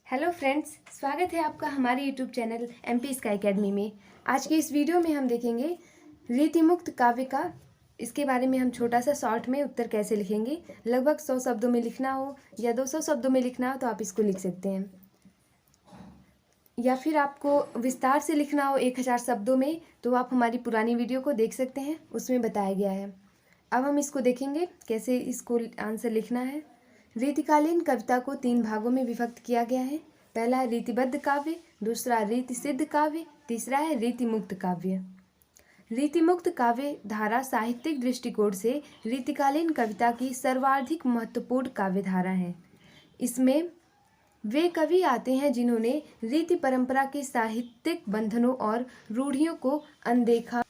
Hello friends, स्वागत है आपका हमारे YouTube channel MP sky academy में। आज के इस वीडियो में हम देखेंगे रीतिमुक्त काव्य का, इसके बारे में हम छोटा सा शॉर्ट में उत्तर कैसे लिखेंगे। लगभग 100 शब्दों में लिखना हो या 200 शब्दों में लिखना हो तो आप इसको लिख सकते हैं, या फिर आपको विस्तार से लिखना हो 1000 शब्दों में तो आप हमारी पुरानी वीडियो को देख सकते हैं, उसमें बताया गया है। अब हम इसको देखेंगे कैसे इसको आंसर लिखना है। रीतिकालीन कविता को 3 भागों में विभक्त किया गया है। पहला है रीतिबद्ध काव्य, दूसरा रीति सिद्ध काव्य, तीसरा है रीतिमुक्त काव्य। रीतिमुक्त काव्य धारा साहित्यिक दृष्टिकोण से रीतिकालीन कविता की सर्वाधिक महत्वपूर्ण काव्य धारा है। इसमें वे कवि आते हैं जिन्होंने रीति परंपरा के साहित्यिक बंधनों और रूढ़ियों को अनदेखा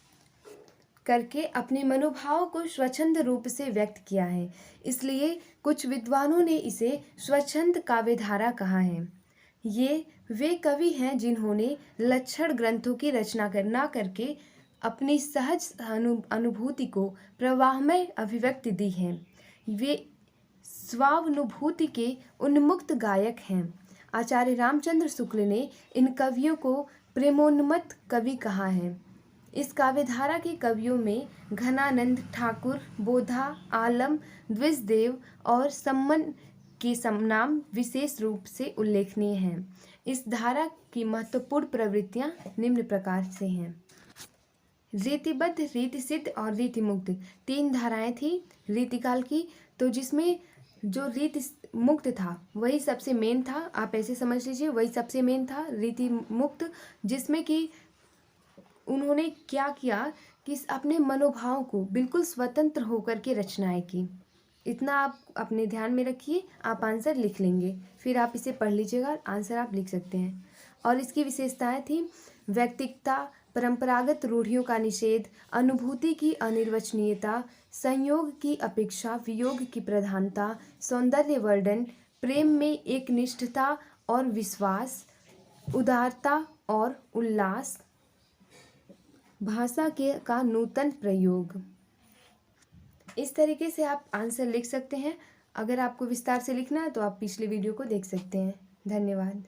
करके अपने मनोभाव को स्वच्छंद रूप से व्यक्त किया है। इसलिए कुछ विद्वानों ने इसे स्वच्छंद काव्यधारा कहा है। ये वे कवि हैं जिन्होंने लक्षण ग्रंथों की रचना न करके अपनी सहज अनुभूति को प्रवाहमय अभिव्यक्ति दी है। वे स्वानुभूति के उन्मुक्त गायक हैं। आचार्य रामचंद्र शुक्ल ने इन कवियों को प्रेमोन्मत्त कवि कहा है। इस काव्यधारा के कवियों में घनानंद ठाकुर, बोधा, आलम, द्विजदेव और सम्मन के नाम विशेष रूप से उल्लेखनीय हैं। इस धारा की महत्वपूर्ण प्रवृत्तियां निम्न प्रकार से हैं। रीतिबद्ध, रीति सिद्ध और रीतिमुक्त 3 धाराएं थी रीतिकाल की, तो जिसमें जो रीति मुक्त था वही सबसे मेन था। आप ऐसे समझ लीजिए, वही सबसे मेन था रीति मुक्त, जिसमें कि उन्होंने क्या किया कि अपने मनोभाव को बिल्कुल स्वतंत्र होकर के रचनाएं की। इतना आप अपने ध्यान में रखिए, आप आंसर लिख लेंगे, फिर आप इसे पढ़ लीजिएगा, आंसर आप लिख सकते हैं। और इसकी विशेषताएं थी व्यक्तिकता, परंपरागत रूढ़ियों का निषेध, अनुभूति की अनिर्वचनीयता, संयोग की अपेक्षा वियोग की प्रधानता, सौंदर्य वर्णन, प्रेम में एक निष्ठता और विश्वास, उदारता और उल्लास, भाषा के का नूतन प्रयोग। इस तरीके से आप आंसर लिख सकते हैं। अगर आपको विस्तार से लिखना है तो आप पिछले वीडियो को देख सकते हैं। धन्यवाद।